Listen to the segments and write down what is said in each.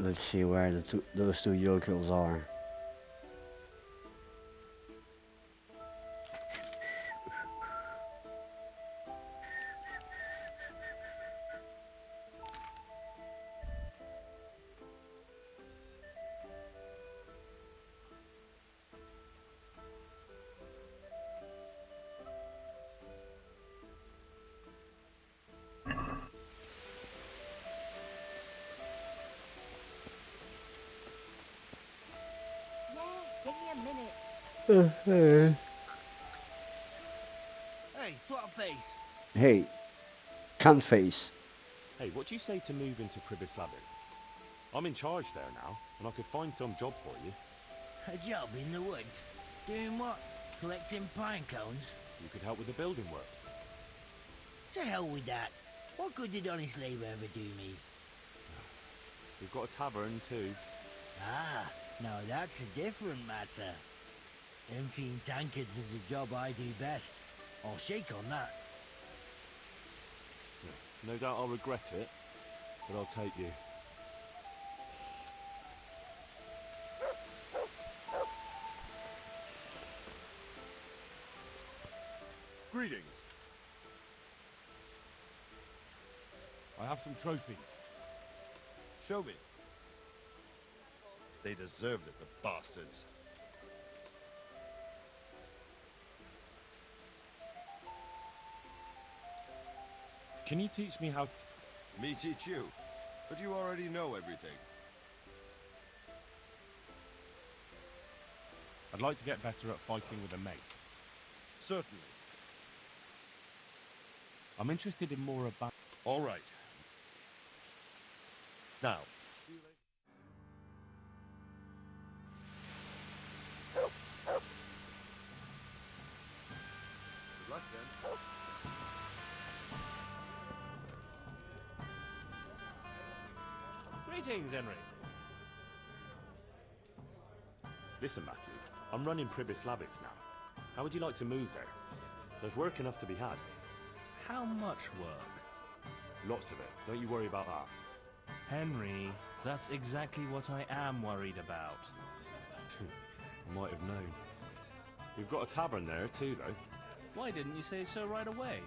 Let's see where those two yokels are. Give me a minute. Hey, flat face. Hey, cunt face. Hey, what do you say to move into Pribislavis? I'm in charge there now, and I could find some job for you. A job in the woods? Doing what? Collecting pine cones? You could help with the building work. To hell with that. What good did honest labour ever do me? We've got a tavern too. Ah, now that's a different matter. Emptying tankards is a job I do best. I'll shake on that. No doubt I'll regret it, but I'll take you. Greetings. I have some trophies. Show me. They deserved it, the bastards. Can you teach me how to... Me teach you, but you already know everything. I'd like to get better at fighting with a mace. Certainly. I'm interested in more about... All right. Now. Good luck then. Greetings, Henry. Listen, Matthew, I'm running Pribislavitz now. How would you like to move there? There's work enough to be had. How much work? Lots of it. Don't you worry about that. Henry, that's exactly what I am worried about. I might have known. We've got a tavern there too, though. Why didn't you say so right away?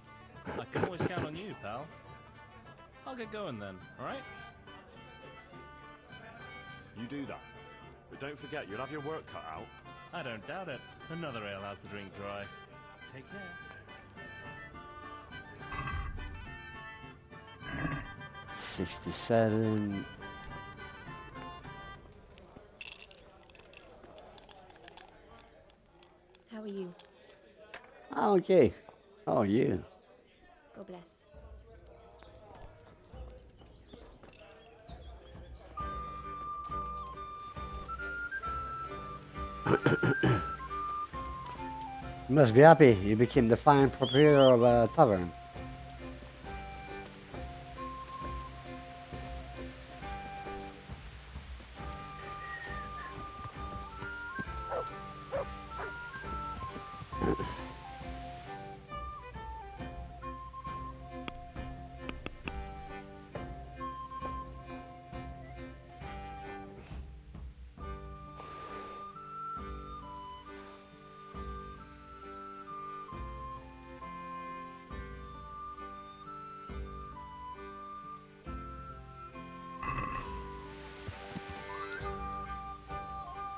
I can always count on you, pal. I'll get going then, alright? You do that. But don't forget, you'll have your work cut out. I don't doubt it. Another ale has the drink dry. Take care. 67. How are you? Okay. How are you? God bless. You must be happy. You became the fine proprietor of a tavern.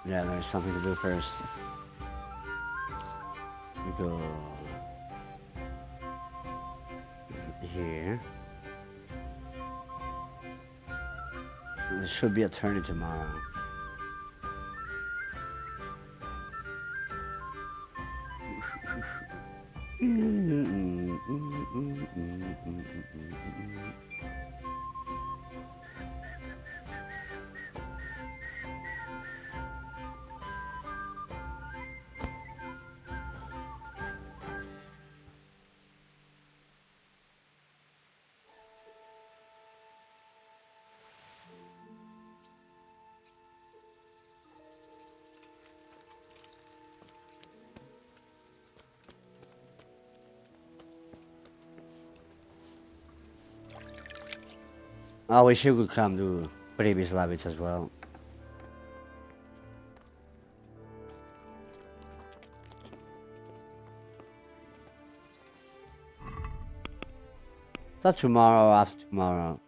Yeah, there's something to do first. We go here. There should be a turn tomorrow. I wish you could come to previous rabbits as well. That's tomorrow or after tomorrow.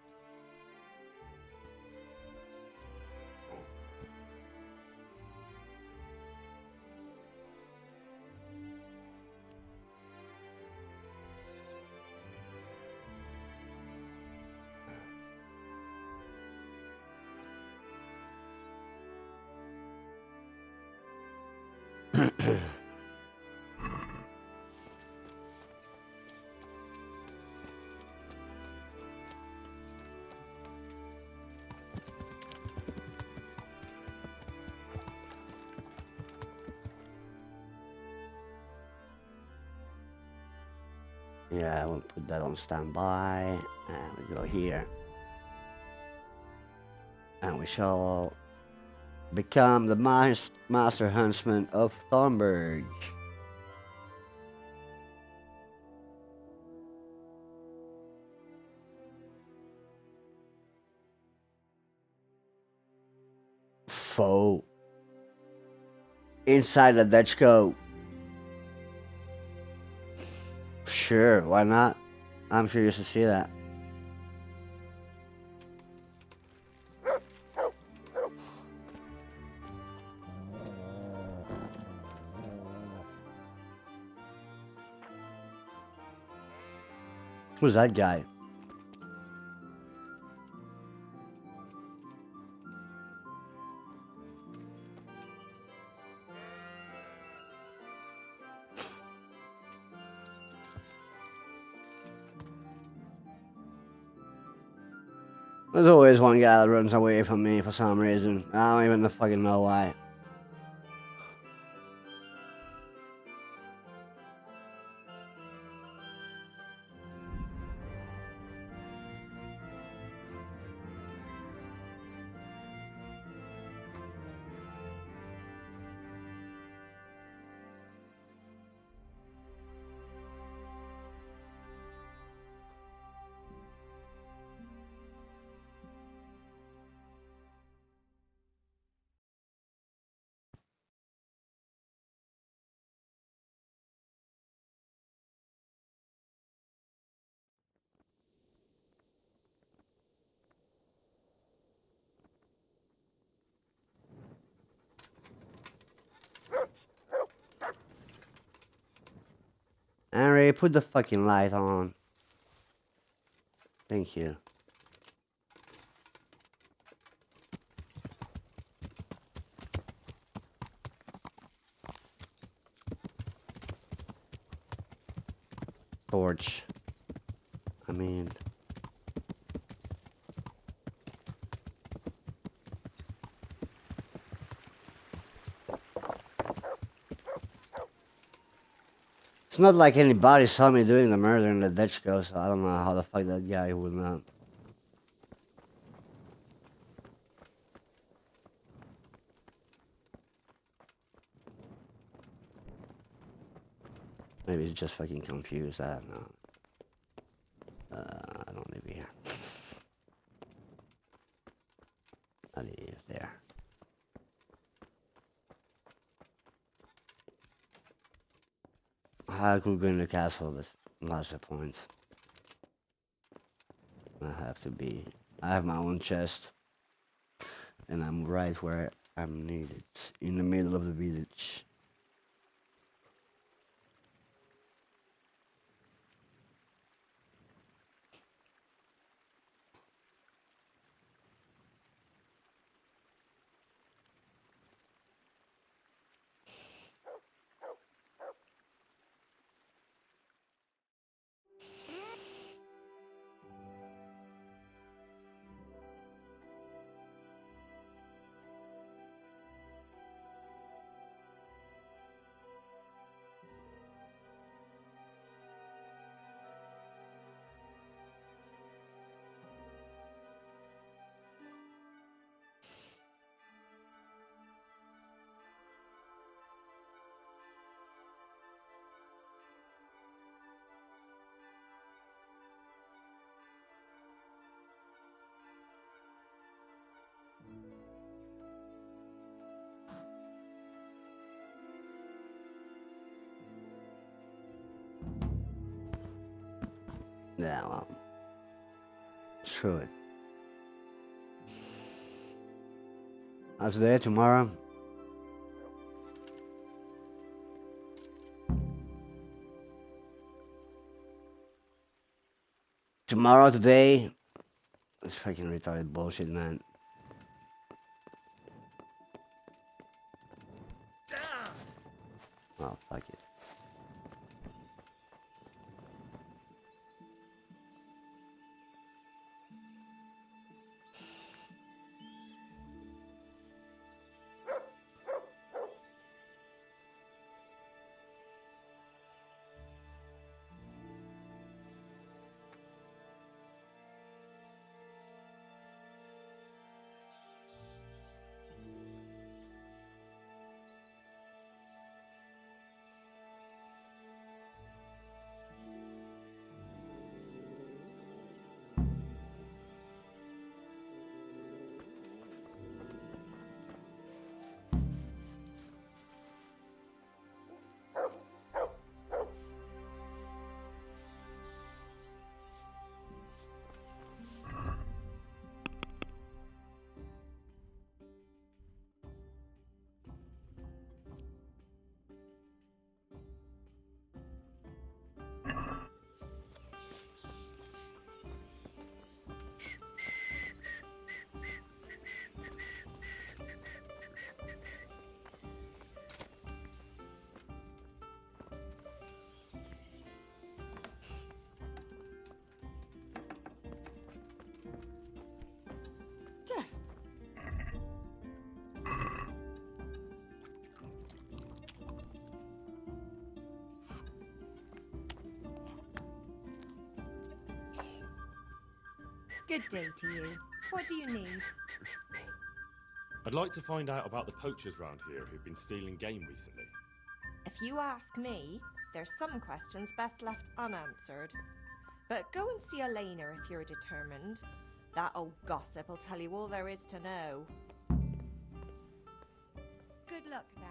Yeah, we'll put that on standby, and we go here. And we shall become the master huntsman of Thornburg. Foe. Inside the Dutch coat. Sure, why not? I'm curious to see that. Who's that guy? There's always one guy that runs away from me for some reason. I don't even fucking know why. Henry, put the fucking light on. Thank you. Torch. I mean... It's not like anybody saw me doing the murder in the Dutch go, so I don't know how the fuck that guy would know. Maybe he's just fucking confused, I don't know. I don't live here. I live there. I could go in the castle, but what's the point? I have to be... I have my own chest. And I'm right where I'm needed. In the middle of the village. Yeah, well, screw it. As today, tomorrow. Tomorrow, today. It's fucking retarded bullshit, man. Oh, fuck it. Good day to you. What do you need? I'd like to find out about the poachers round here who've been stealing game recently. If you ask me, there's some questions best left unanswered. But go and see Elena if you're determined. That old gossip will tell you all there is to know. Good luck, then.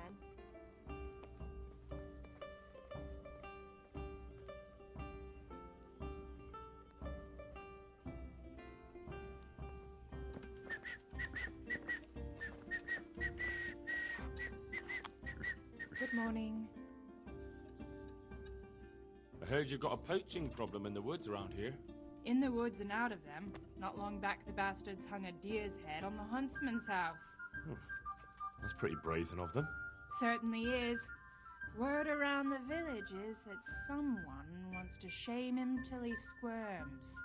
Good morning. I heard you've got a poaching problem in the woods around here. In the woods and out of them. Not long back, the bastards hung a deer's head on the huntsman's house. That's pretty brazen of them. Certainly is. Word around the village is that someone wants to shame him till he squirms.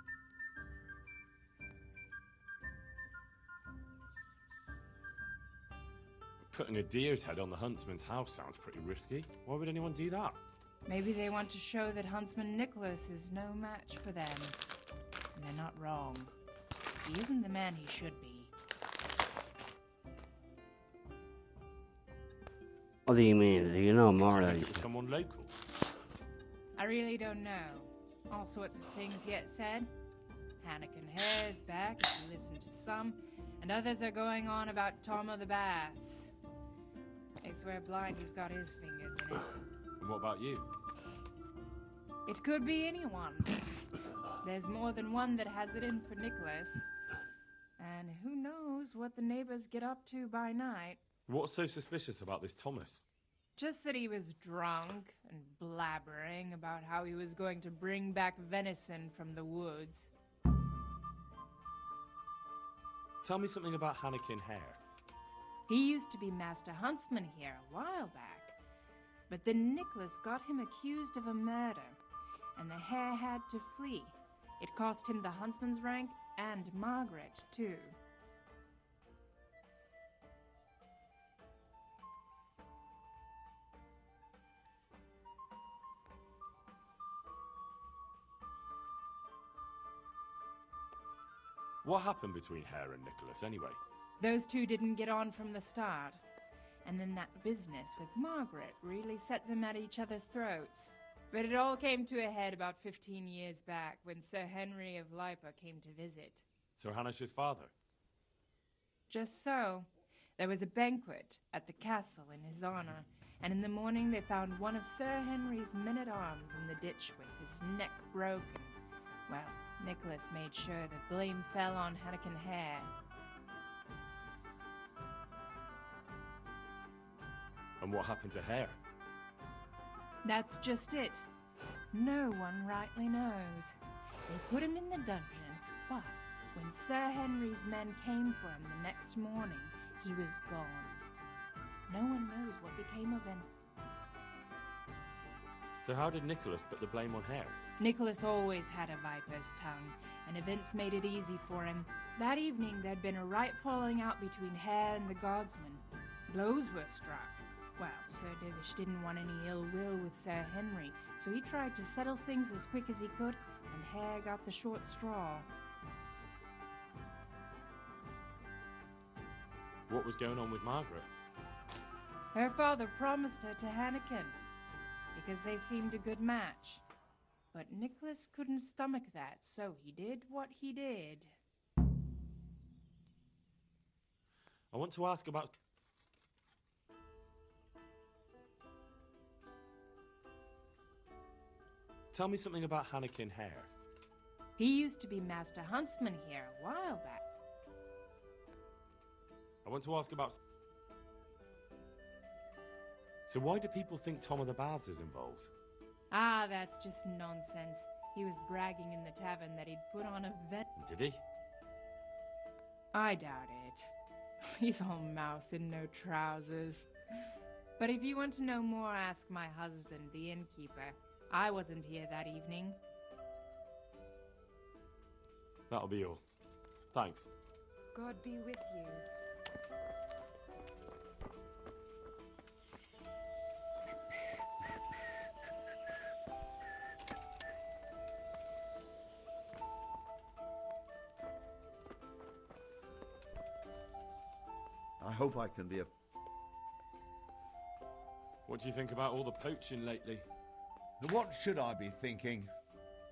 Putting a deer's head on the huntsman's house sounds pretty risky. Why would anyone do that? Maybe they want to show that Huntsman Nicholas is no match for them. And they're not wrong. He isn't the man he should be. What do you mean? Do you know more than Maybe someone local. I really don't know. All sorts of things yet said. Hannikin Hare's back, if you listen to some, and others are going on about Tom o' the Baths. They swear blind he's got his fingers in it. And what about you? It could be anyone. There's more than one that has it in for Nicholas. And who knows what the neighbors get up to by night. What's so suspicious about this Thomas? Just that he was drunk and blabbering about how he was going to bring back venison from the woods. Tell me something about Hannikin Hare. He used to be Master Huntsman here a while back. But then Nicholas got him accused of a murder, and the hare had to flee. It cost him the huntsman's rank and Margaret, too. What happened between Hare and Nicholas, anyway? Those two didn't get on from the start. And then that business with Margaret really set them at each other's throats. But it all came to a head about 15 years back when Sir Henry of Lipa came to visit. Sir Hanish's father? Just so. There was a banquet at the castle in his honor, and in the morning they found one of Sir Henry's men-at-arms in the ditch with his neck broken, Well, Nicholas made sure the blame fell on Hannikin Hare. And what happened to Hare? That's just it. No one rightly knows. They put him in the dungeon, but when Sir Henry's men came for him the next morning, he was gone. No one knows what became of him. So how did Nicholas put the blame on Hare? Nicholas always had a viper's tongue, and events made it easy for him. That evening there'd been a right falling out between Hare and the guardsmen. Blows were struck. Well, Sir Divish didn't want any ill will with Sir Henry, so he tried to settle things as quick as he could, and Hare got the short straw. What was going on with Margaret? Her father promised her to Hannikin, because they seemed a good match. But Nicholas couldn't stomach that, so he did what he did. I want to ask about... Tell me something about Hannikin Hare. He used to be Master Huntsman here a while back. I want to ask about... So why do people think Tom of the Baths is involved? Ah, that's just nonsense. He was bragging in the tavern that he'd put on a vet. Did he? I doubt it. He's all mouth and no trousers. But if you want to know more, ask my husband, the innkeeper. I wasn't here that evening. That'll be all. Thanks. God be with you. I hope I can be a... What do you think about all the poaching lately? What should I be thinking?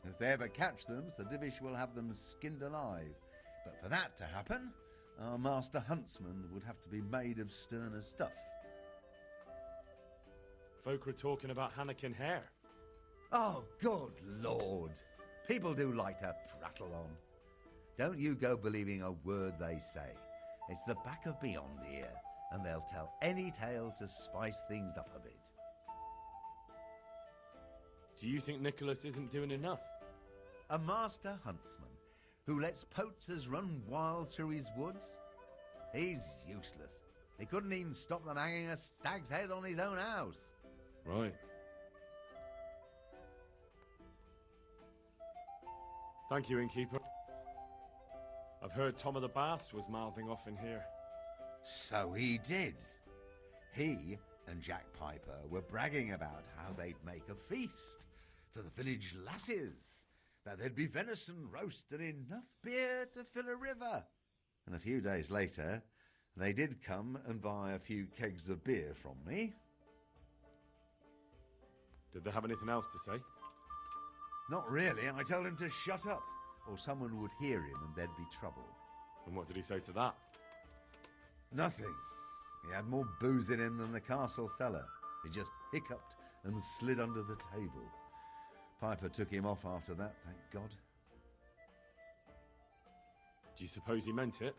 If they ever catch them, Sir Divish will have them skinned alive. But for that to happen, our master huntsman would have to be made of sterner stuff. Folk are talking about Hannikin Hare. Oh, good Lord! People do like to prattle on. Don't you go believing a word they say. It's the back of beyond here, and they'll tell any tale to spice things up a bit. Do you think Nicholas isn't doing enough? A master huntsman who lets poachers run wild through his woods? He's useless. He couldn't even stop them hanging a stag's head on his own house. Right. Thank you, innkeeper. I've heard Tom of the Baths was mouthing off in here. So he did. He and Jack Piper were bragging about how they'd make a feast for the village lasses, that there'd be venison roast and enough beer to fill a river. And a few days later, they did come and buy a few kegs of beer from me. Did they have anything else to say? Not really. I told him to shut up, or someone would hear him and there'd be trouble. And what did he say to that? Nothing. He had more booze in him than the castle cellar. He just hiccuped and slid under the table. Piper took him off after that, thank God. Do you suppose he meant it?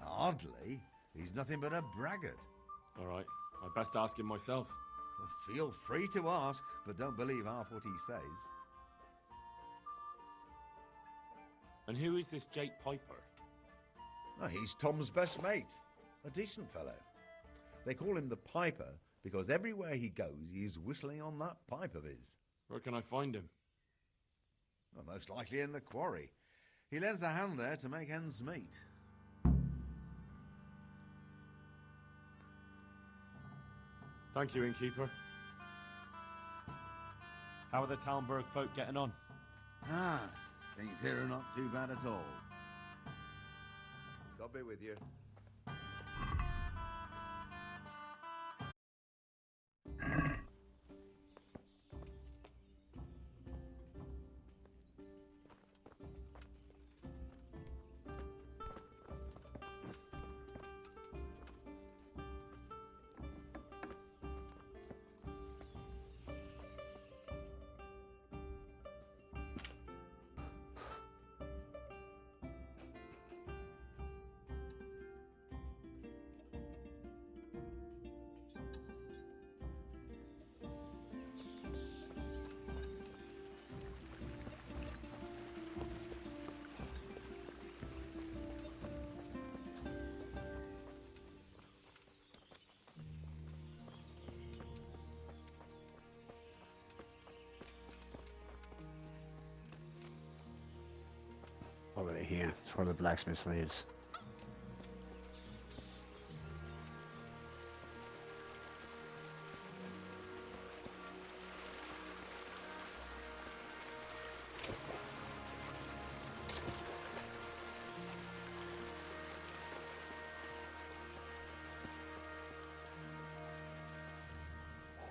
Hardly. He's nothing but a braggart. All right, I'd best ask him myself. Well, feel free to ask, but don't believe half what he says. And who is this Jake Piper? Oh, he's Tom's best mate. A decent fellow. They call him the Piper because everywhere he goes, he's whistling on that pipe of his. Where can I find him? Well, most likely in the quarry. He lends a hand there to make ends meet. Thank you, innkeeper. How are the Talmberg folk getting on? Ah, things here are not too bad at all. God be with you. here. It's where the blacksmith lives.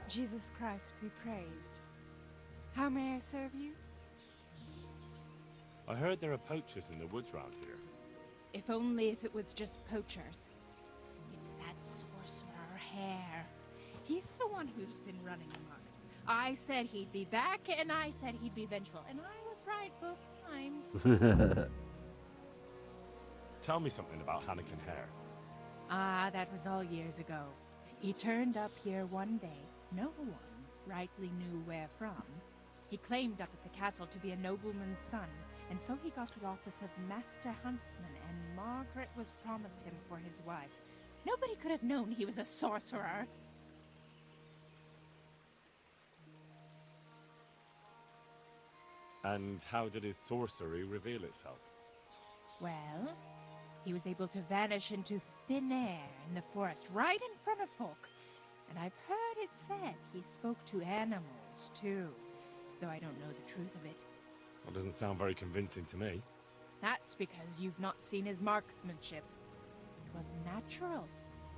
Jesus Christ be praised. How may I serve you? I heard there are poachers in the woods round here. If only if it was just poachers. It's that sorcerer Hare. He's the one who's been running amok. I said he'd be back, and I said he'd be vengeful, and I was right both times. Tell me something about Hannikin Hare. Ah, that was all years ago. He turned up here one day. No one rightly knew where from. He claimed up at the castle to be a nobleman's son, and so he got the office of Master Huntsman, and Margaret was promised him for his wife. Nobody could have known he was a sorcerer. And how did his sorcery reveal itself? Well, he was able to vanish into thin air in the forest right in front of folk. And I've heard it said he spoke to animals, too. Though I don't know the truth of it. That doesn't sound very convincing to me. That's because you've not seen his marksmanship. It was natural,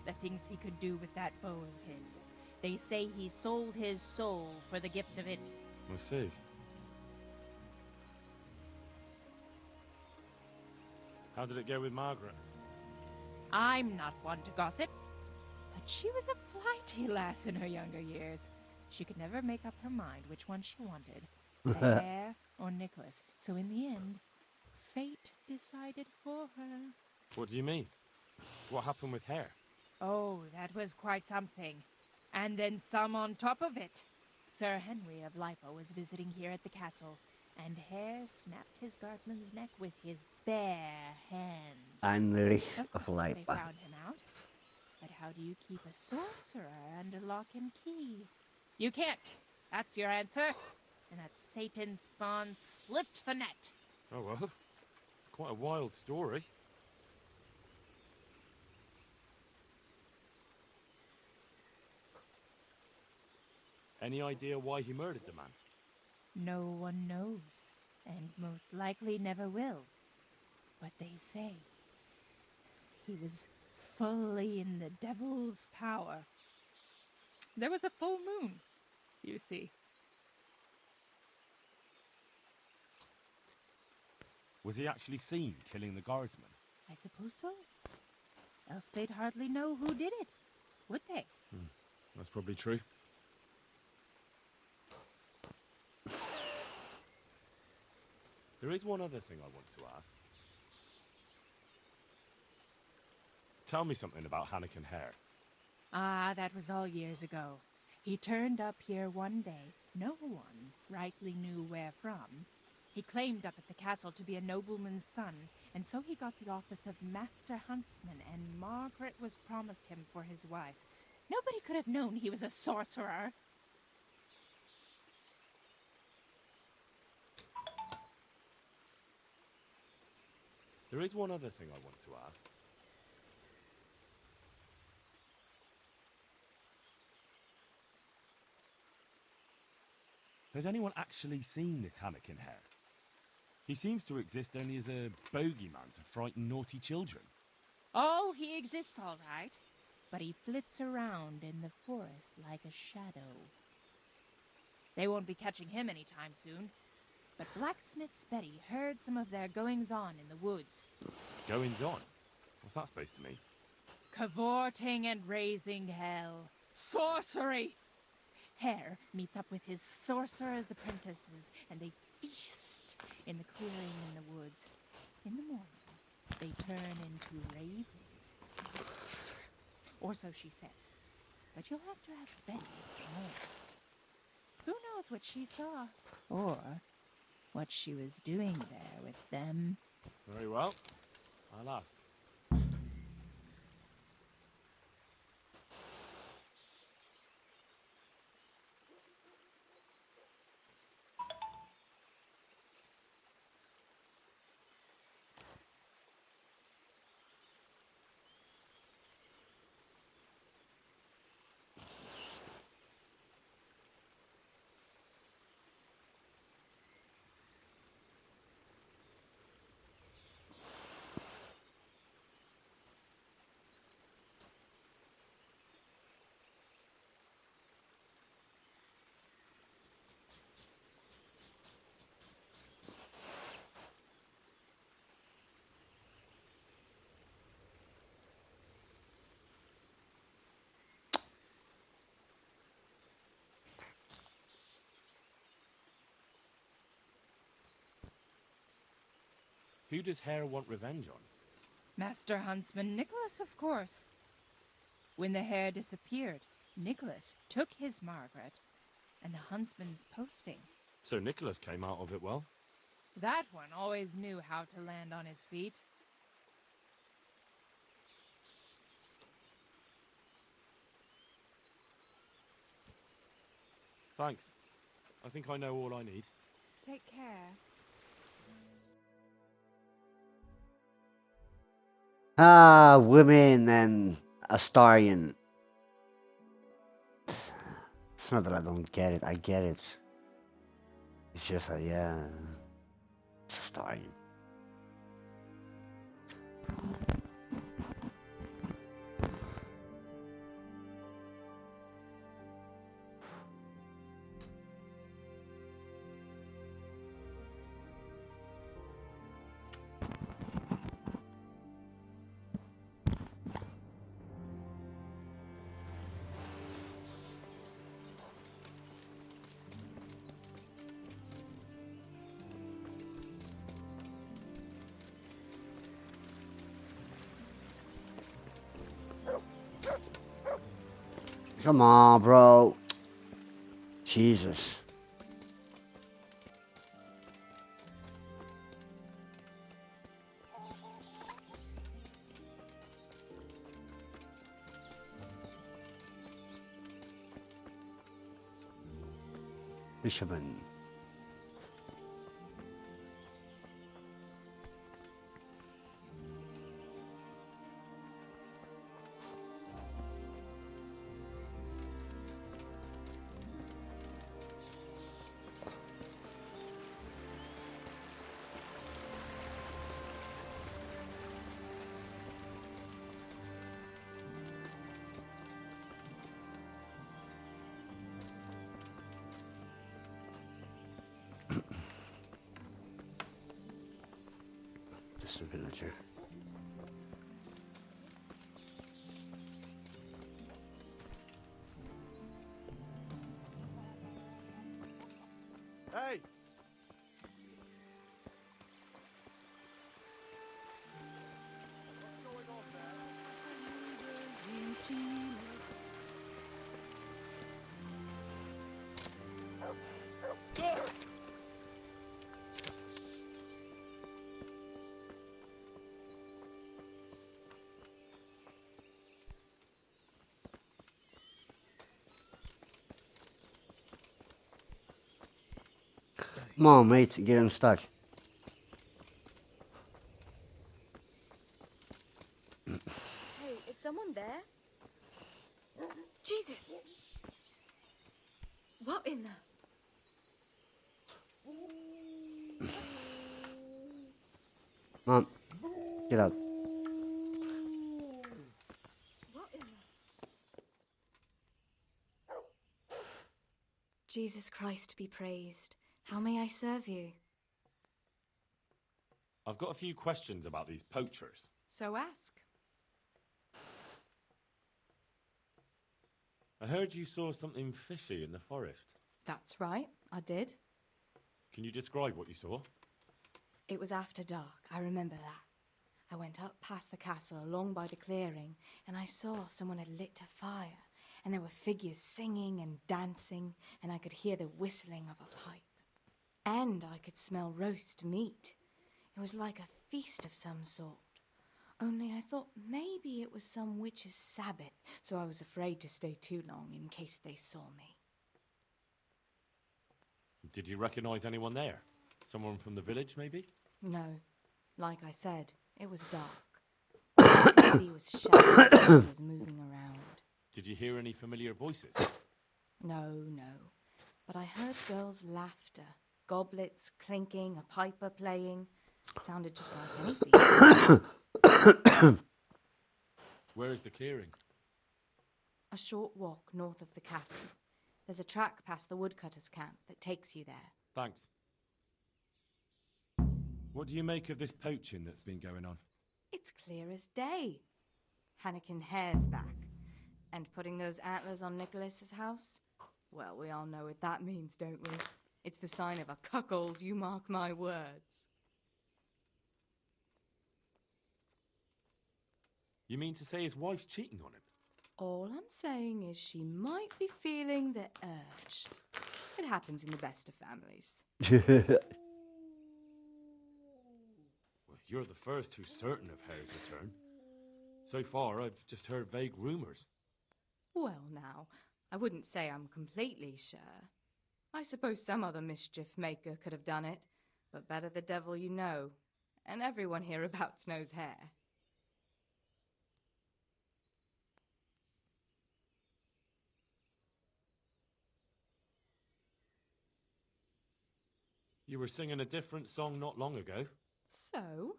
the things he could do with that bow of his. They say he sold his soul for the gift of it. I see. How did it go with Margaret? I'm not one to gossip, but she was a flighty lass in her younger years. She could never make up her mind which one she wanted, the Hare or Nicholas. So in the end, fate decided for her. What do you mean? What happened with Hare? Oh, that was quite something. And then some on top of it. Sir Henry of Lipo was visiting here at the castle, and Hare snapped his guardsman's neck with his bare hands. Henry Of of course, they Lipa. found him out. But how do you keep a sorcerer under lock and key? You can't. That's your answer. And that Satan's spawn slipped the net. Oh well, it's quite a wild story. Any idea why he murdered the man? No one knows, and most likely never will. But they say he was fully in the devil's power. There was a full moon, you see. Was he actually seen killing the guardsman? I suppose so. Else they'd hardly know who did it, would they? That's probably true. There is one other thing I want to ask. Tell me something about Hannikin Hare. Ah, that was all years ago. He turned up here one day. No one rightly knew where from. He claimed up at the castle to be a nobleman's son, and so he got the office of Master Huntsman, and Margaret was promised him for his wife. Nobody could have known he was a sorcerer. There is one other thing I want to ask. Has anyone actually seen this Hannikin Hare? He seems to exist only as a bogeyman to frighten naughty children. Oh, he exists all right, but he flits around in the forest like a shadow. They won't be catching him anytime soon, but Blacksmith's Betty heard some of their goings-on in the woods. Goings on? What's that supposed to mean? Cavorting and raising hell. Sorcery! Hare meets up with his sorcerer's apprentices, and they feast in the clearing in the woods. In the morning, they turn into ravens and scatter. Or so she says. But you'll have to ask Betty more. Who knows what she saw? Or what she was doing there with them. Very well. I'll ask. Who does Hare want revenge on? Master Huntsman Nicholas, of course. When the hare disappeared, Nicholas took his Margaret and the huntsman's posting. So Nicholas came out of it well. That one always knew how to land on his feet. Thanks. I think I know all I need. Take care. Ah, women and Astarion. It's not that I don't get it. I get it. It's just that, yeah. It's Astarion. Come on, bro. Jesus. Fisherman. Just a villager. Hey! What's going on there? Come on, mate. Get him stuck. Hey, is someone there? Jesus! What in the... Mom, get out. What in the... Jesus Christ be praised. How may I serve you? I've got a few questions about these poachers. So ask. I heard you saw something fishy in the forest. That's right, I did. Can you describe what you saw? It was after dark, I remember that. I went up past the castle along by the clearing, and I saw someone had lit a fire, and there were figures singing and dancing, and I could hear the whistling of a pipe. And I could smell roast meat. It was like a feast of some sort. Only I thought maybe it was some witch's Sabbath, so I was afraid to stay too long in case they saw me. Did you recognize anyone there? Someone from the village, maybe? No. Like I said, it was dark. All I could see was shadows moving around. Did you hear any familiar voices? No. But I heard girls' laughter, goblets clinking, a piper playing. It sounded just like anything. Where is the clearing? A short walk north of the castle. There's a track past the woodcutter's camp that takes you there. Thanks. What do you make of this poaching that's been going on? It's clear as day. Hannikin Hare's back. And putting those antlers on Nicholas's house? Well, we all know what that means, don't we? It's the sign of a cuckold, you mark my words. You mean to say his wife's cheating on him? All I'm saying is she might be feeling the urge. It happens in the best of families. Well, you're the first who's certain of Hare's return. So far, I've just heard vague rumours. Well, now, I wouldn't say I'm completely sure. I suppose some other mischief maker could have done it, but better the devil you know. And everyone hereabouts knows Hare. You were singing a different song not long ago. So?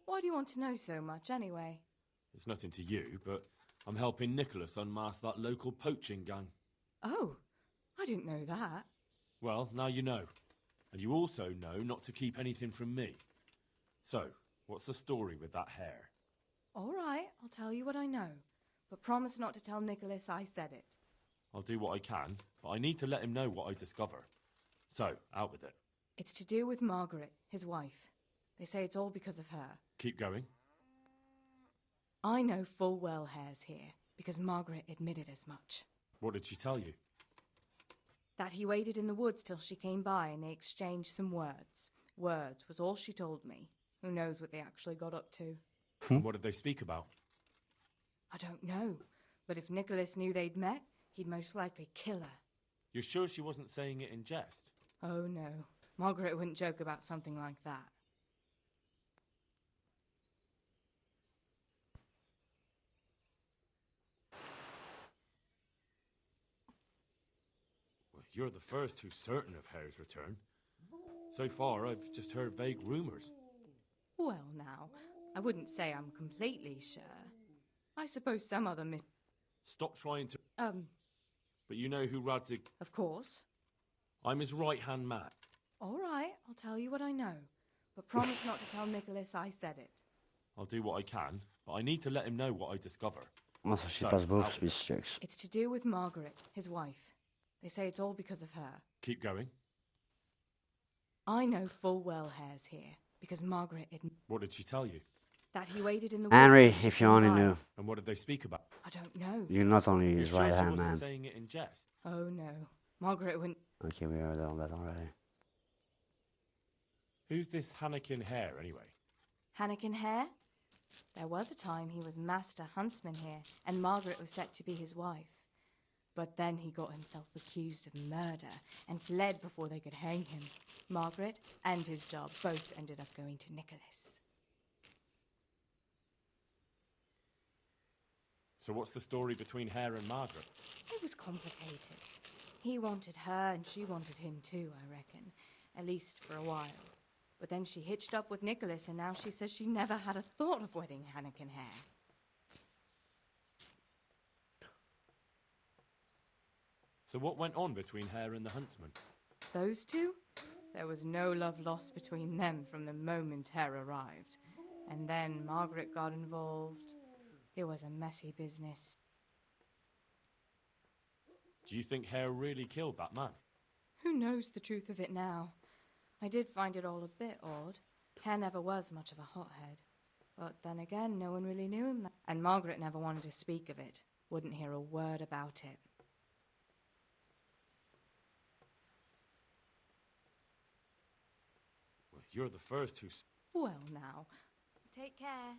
Why do you want to know so much, anyway? It's nothing to you, but I'm helping Nicholas unmask that local poaching gang. Oh, I didn't know that. Well, now you know. And you also know not to keep anything from me. So, what's the story with that Hare? All right, I'll tell you what I know. But promise not to tell Nicholas I said it. I'll do what I can, but I need to let him know what I discover. So, out with it. It's to do with Margaret, his wife. They say it's all because of her. Keep going. I know full well Hare's here, because Margaret admitted as much. What did she tell you? That he waited in the woods till she came by and they exchanged some words. Words was all she told me. Who knows what they actually got up to? And what did they speak about? I don't know, but if Nicholas knew they'd met, he'd most likely kill her. You're sure she wasn't saying it in jest? Oh no, Margaret wouldn't joke about something like that. Well, you're the first who's certain of Hare's return. So far, I've just heard vague rumours. Well now, I wouldn't say I'm completely sure. I suppose some other Stop trying to... But you know who Radzig... Of course. I'm his right-hand man. All right, I'll tell you what I know. But promise not to tell Nicholas I said it. I'll do what I can, but I need to let him know what I discover. Also, she So, does both out to with be it. strict. It's to do with Margaret, his wife. They say it's all because of her. Keep going. I know full well Hare's here, because Margaret What did she tell you? that he waited in the woods Henry, till she if you came only by. knew, And what did they speak about? I don't know. you're not only You're his sure right she hand wasn't man. saying it in jest? Oh no, Margaret wouldn't. Okay, we heard all that already. Who's this Hannikin Hare, anyway? Hannikin Hare? There was a time he was master huntsman here, and Margaret was set to be his wife. But then he got himself accused of murder and fled before they could hang him. Margaret and his job both ended up going to Nicholas. So what's the story between Hare and Margaret? It was complicated. He wanted her and she wanted him too, I reckon. At least for a while. But then she hitched up with Nicholas and now she says she never had a thought of wedding Hannikin Hare. So what went on between Hare and the huntsman? Those two? There was no love lost between them from the moment Hare arrived. And then Margaret got involved. It was a messy business. Do you think Hare really killed that man? Who knows the truth of it now? I did find it all a bit odd. Hare never was much of a hothead. But then again, no one really knew him. And Margaret never wanted to speak of it. Wouldn't hear a word about it. Well, you're the first who's... Well now, take care.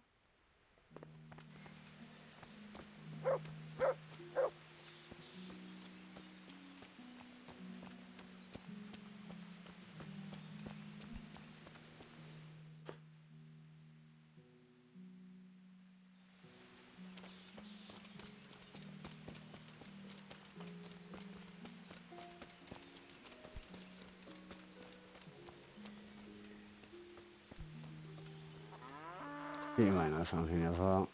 You might know something as well.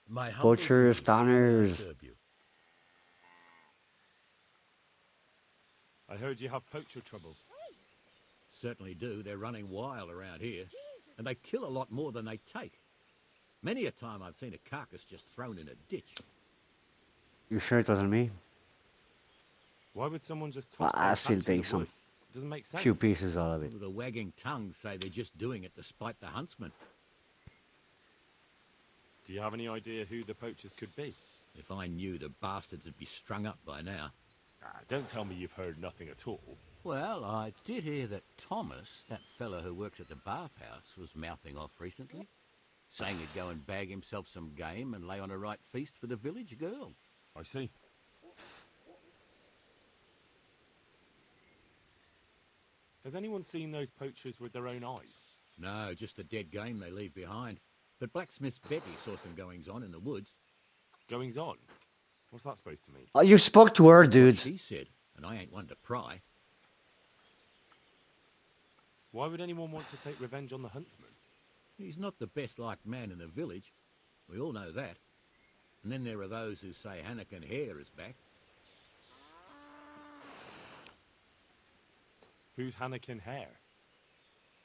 My humble Butchers, greetings. How may I tanners. serve you? I heard you have poacher trouble. Certainly do. They're running wild around here. And they kill a lot more than they take. Many a time I've seen a carcass just thrown in a ditch. You sure it wasn't me? Why would someone just Well, toss I their still packs in take the some woods? It doesn't make sense. few pieces out of it. The wagging tongues say they're just doing it to spite the huntsman. Do you have any idea who the poachers could be? If I knew, the bastards would be strung up by now. Don't tell me you've heard nothing at all. Well, I did hear that Thomas, that fellow who works at the bathhouse, was mouthing off recently, saying he'd go and bag himself some game and lay on a right feast for the village girls. I see. Has anyone seen those poachers with their own eyes? No, just the dead game they leave behind. But Blacksmith's Betty saw some goings-on in the woods. Goings-on? What's that supposed to mean? Oh, you spoke to her, That's what dude. she said, and I ain't one to pry. Why would anyone want to take revenge on the huntsman? He's not the best-liked man in the village. We all know that. And then there are those who say Hannikin Hare is back. Who's Hannikin Hare?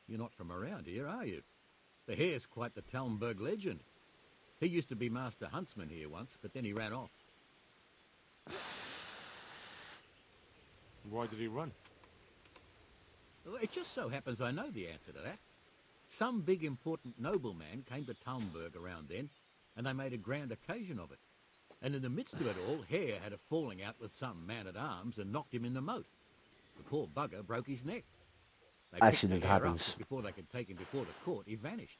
You're not from around here, are you? The Hare's quite the Talmberg legend. He used to be master huntsman here once, but then he ran off. Why did he run? Well, it just so happens I know the answer to that. Some big important nobleman came to Talmberg around then, and they made a grand occasion of it. And in the midst of it all, Hare had a falling out with some man-at-arms and knocked him in the moat. The poor bugger broke his neck. They Actually, picked that the Hare up, happens. but before they could take him before the court, he vanished.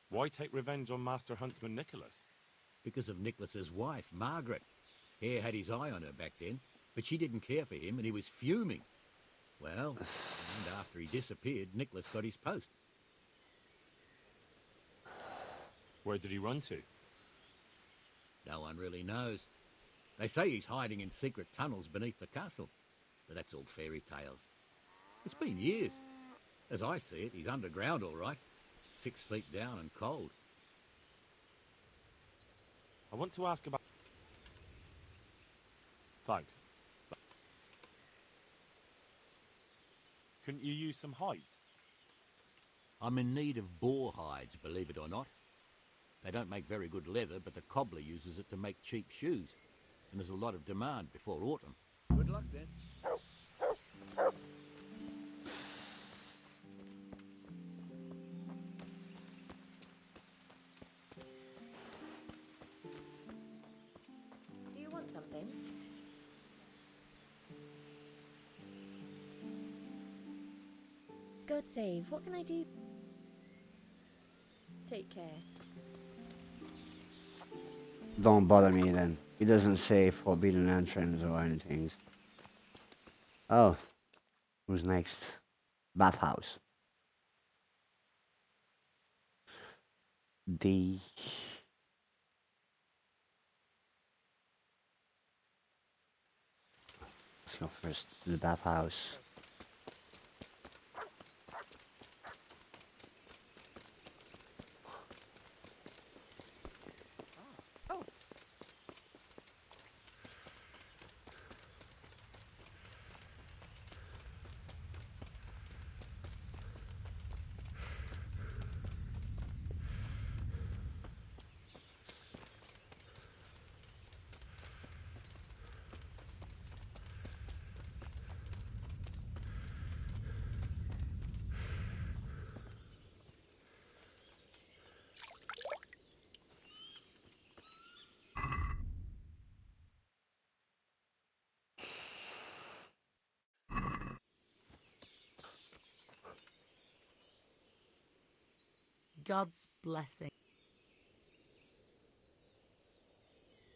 Why take revenge on Master Huntsman Nicholas? Because of Nicholas's wife, Margaret. Hare had his eye on her back then, but she didn't care for him and he was fuming. Well, and after he disappeared, Nicholas got his post. Where did he run to? No one really knows. They say he's hiding in secret tunnels beneath the castle, but that's all fairy tales. It's been years. As I see it, he's underground all right, 6 feet down and cold. I want to ask about... Thanks. Couldn't you use some hides? I'm in need of boar hides, believe it or not. They don't make very good leather, but the cobbler uses it to make cheap shoes. And there's a lot of demand before autumn. Good luck then. Do you want something? God save, what can I do? Take care. Don't bother me then. He doesn't say forbidden entrance or anything. Oh. Who's next? Bathhouse. D. Let's go first to the bathhouse. God's blessing.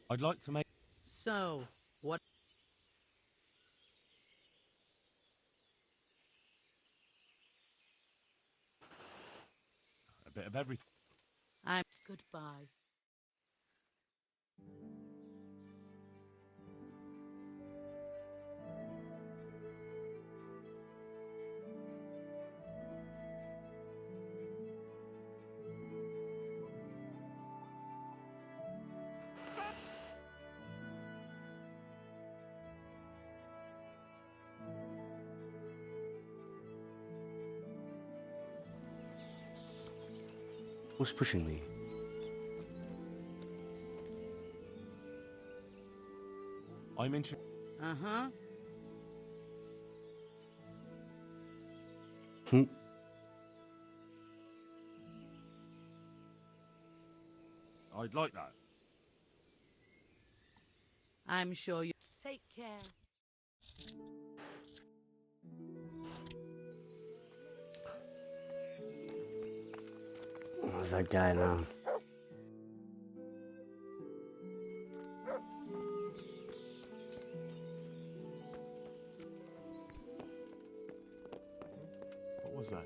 I'd like to make... So, what? a bit of everything. I'm goodbye. Who's pushing me? I'm interested. Uh-huh. I'd like that. I'm sure you take care. Where's that guy now? What was that?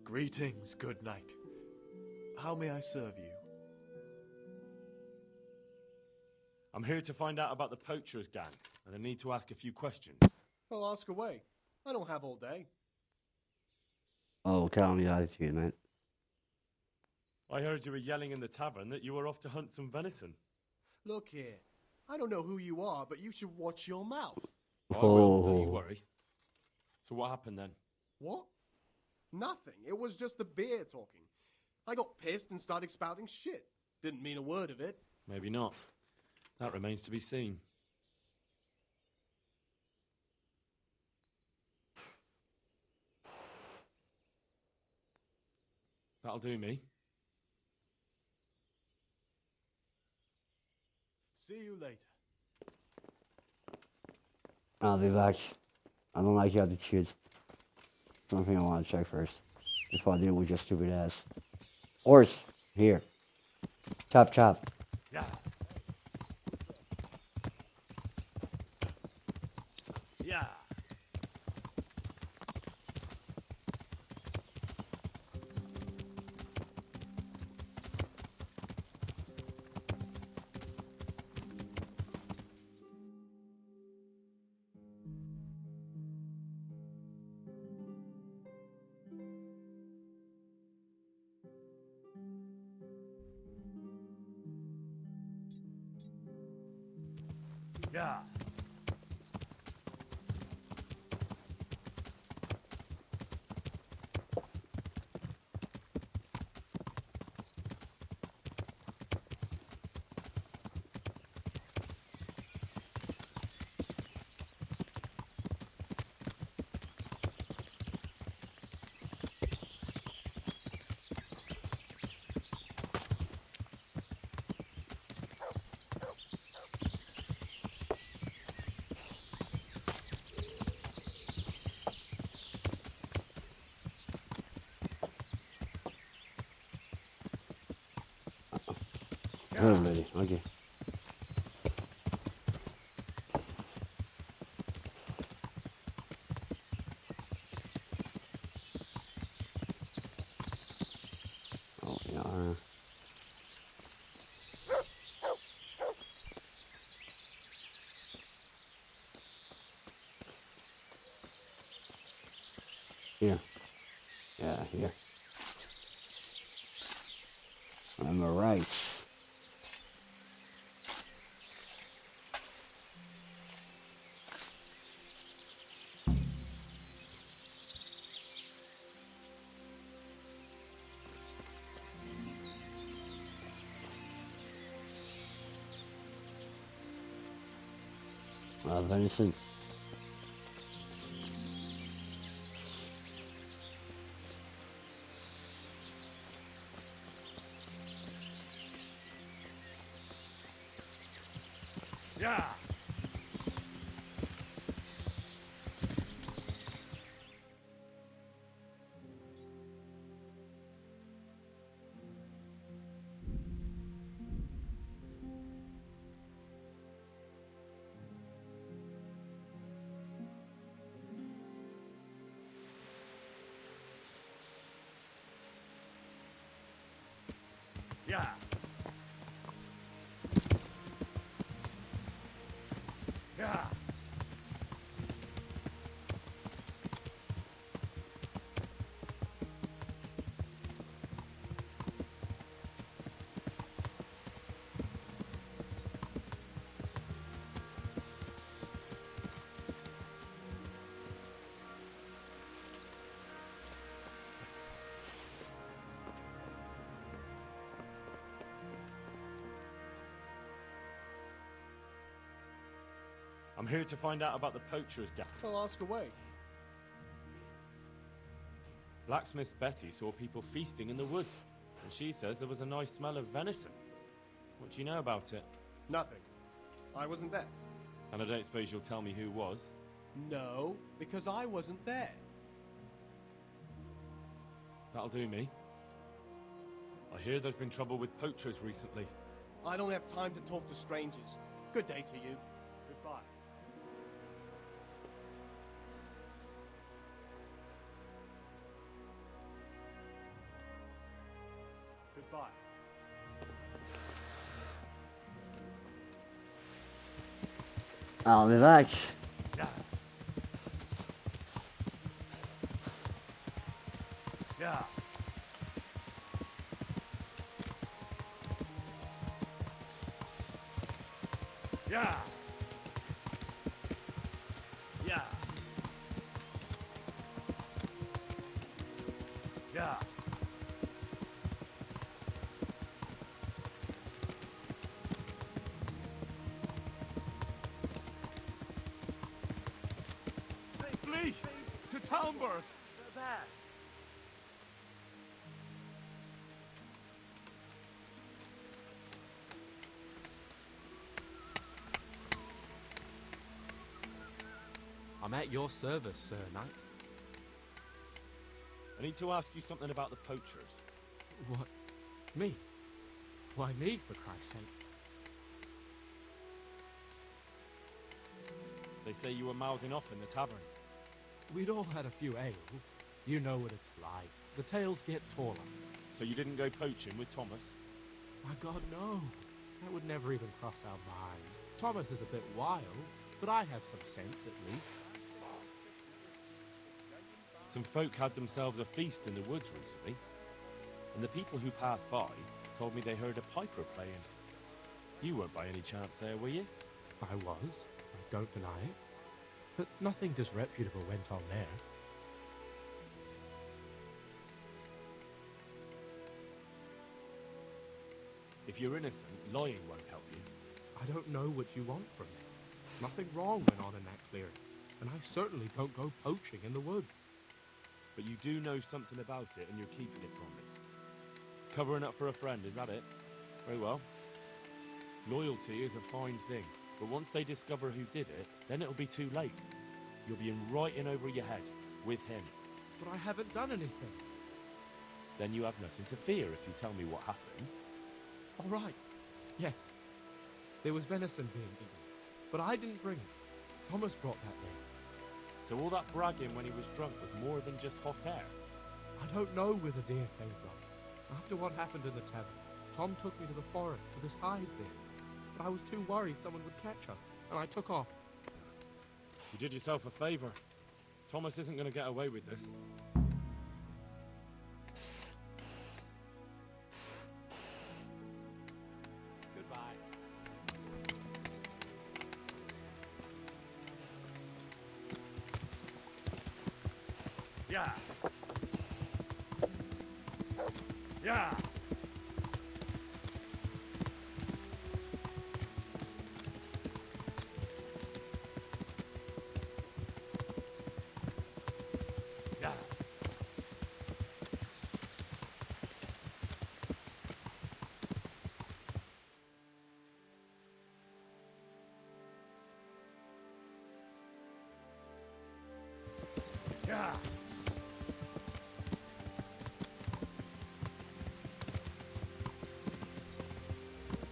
Greetings, good knight. How may I serve you? I'm here to find out about the poachers gang, and I need to ask a few questions. Well, ask away. I don't have all day. Oh, calm your attitude, mate. I heard you were yelling in the tavern that you were off to hunt some venison. Look here. I don't know who you are, but you should watch your mouth. I will, don't you worry. So what happened then? What? Nothing. It was just the beer talking. I got pissed and started spouting shit. Didn't mean a word of it. Maybe not. That remains to be seen. That'll do me. See you later. I'll be back. I don't like your attitude. Something I want to check first. Before I deal with your stupid ass. Horse! Here. Chop chop. Yeah. Yeah. Yeah. Oh, lady. Okay. Oh, yeah. Here. Yeah, here. I'm right. Venison. Yeah. Yeah. Yeah. I'm here to find out about the poachers gang. Well, ask away. Blacksmith Betty saw people feasting in the woods. And she says there was a nice smell of venison. What do you know about it? Nothing. I wasn't there. And I don't suppose you'll tell me who was? No, because I wasn't there. That'll do me. I hear there's been trouble with poachers recently. I don't have time to talk to strangers. Good day to you. Goodbye. Goodbye. I'll be back. Yeah. Yeah. Yeah. Yeah. Yeah. Flee! To Talmberg! There. I'm at your service, Sir Knight. I need to ask you something about the poachers. What? Me? Why me, for Christ's sake? They say you were mouthing off in the tavern. We'd all had a few ales. You know what it's like. The tales get taller. So you didn't go poaching with Thomas? My God, no. That would never even cross our minds. Thomas is a bit wild, but I have some sense at least. Some folk had themselves a feast in the woods recently, and the people who passed by told me they heard a piper playing. You weren't by any chance there, were you? I was. I don't deny it. But nothing disreputable went on there. If you're innocent, lying won't help you. I don't know what you want from me. Nothing wrong went on in that clearing, and I certainly don't go poaching in the woods. But you do know something about it, and you're keeping it from me. Covering up for a friend, is that it? Very well. Loyalty is a fine thing, but once they discover who did it, then it'll be too late. You'll be in right in over your head, with him. But I haven't done anything. Then you have nothing to fear if you tell me what happened. All right. Yes. There was venison being eaten, but I didn't bring it. Thomas brought that day. So all that bragging when he was drunk was more than just hot air? I don't know where the deer came from. After what happened in the tavern, Tom took me to the forest to this hide thing. But I was too worried someone would catch us, and I took off. You did yourself a favor. Thomas isn't going to get away with this. Goodbye. Yeah. Yeah. Yeah. Yeah.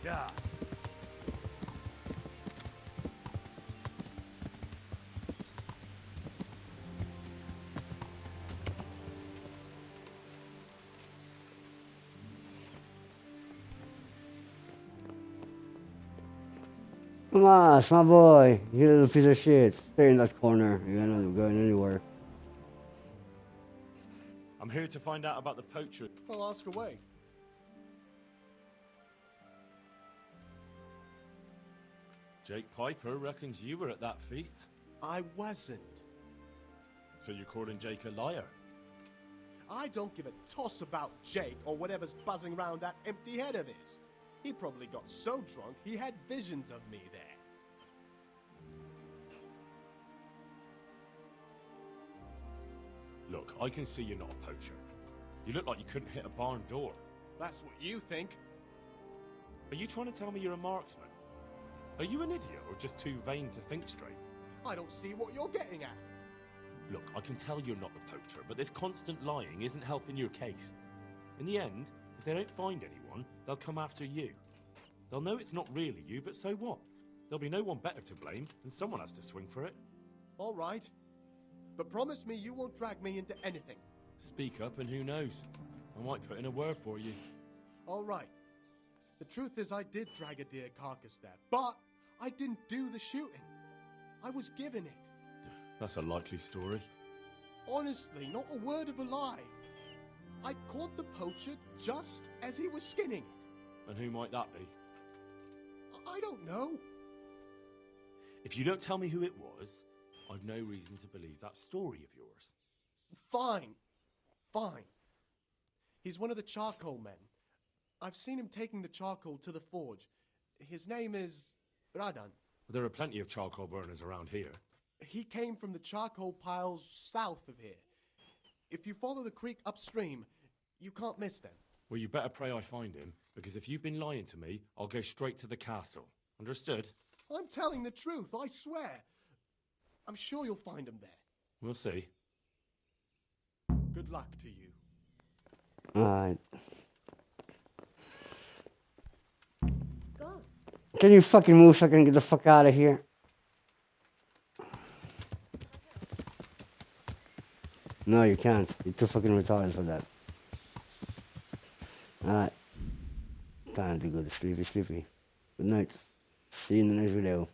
Yeah. Come on, it's my boy. You little piece of shit. Stay in that corner. You're not going anywhere. I'm here to find out about the poacher. Well, ask away. Jake Piper reckons you were at that feast. I wasn't. So you're calling Jake a liar? I don't give a toss about Jake or whatever's buzzing around that empty head of his. He probably got so drunk he had visions of me there. Look, I can see you're not a poacher. You look like you couldn't hit a barn door. That's what you think. Are you trying to tell me you're a marksman? Are you an idiot or just too vain to think straight? I don't see what you're getting at. Look, I can tell you're not the poacher, but this constant lying isn't helping your case. In the end, if they don't find anyone, they'll come after you. They'll know it's not really you, but so what? There'll be no one better to blame, and someone has to swing for it. All right. But promise me you won't drag me into anything. Speak up and who knows? I might put in a word for you. All right. The truth is I did drag a deer carcass there, but I didn't do the shooting. I was given it. That's a likely story. Honestly, not a word of a lie. I caught the poacher just as he was skinning it. And who might that be? I don't know. If you don't tell me who it was, I've no reason to believe that story of yours. Fine. Fine. He's one of the charcoal men. I've seen him taking the charcoal to the forge. His name is Radan. There are plenty of charcoal burners around here. He came from the charcoal piles south of here. If you follow the creek upstream, you can't miss them. Well, you better pray I find him, because if you've been lying to me, I'll go straight to the castle. Understood? I'm telling the truth, I swear. I'm sure you'll find him there. We'll see. Good luck to you. Alright. Go. Can you fucking move so I can get the fuck out of here? No, you can't. You're too fucking retarded for that. Alright. Time to go to sleepy. Good night. See you in the next video.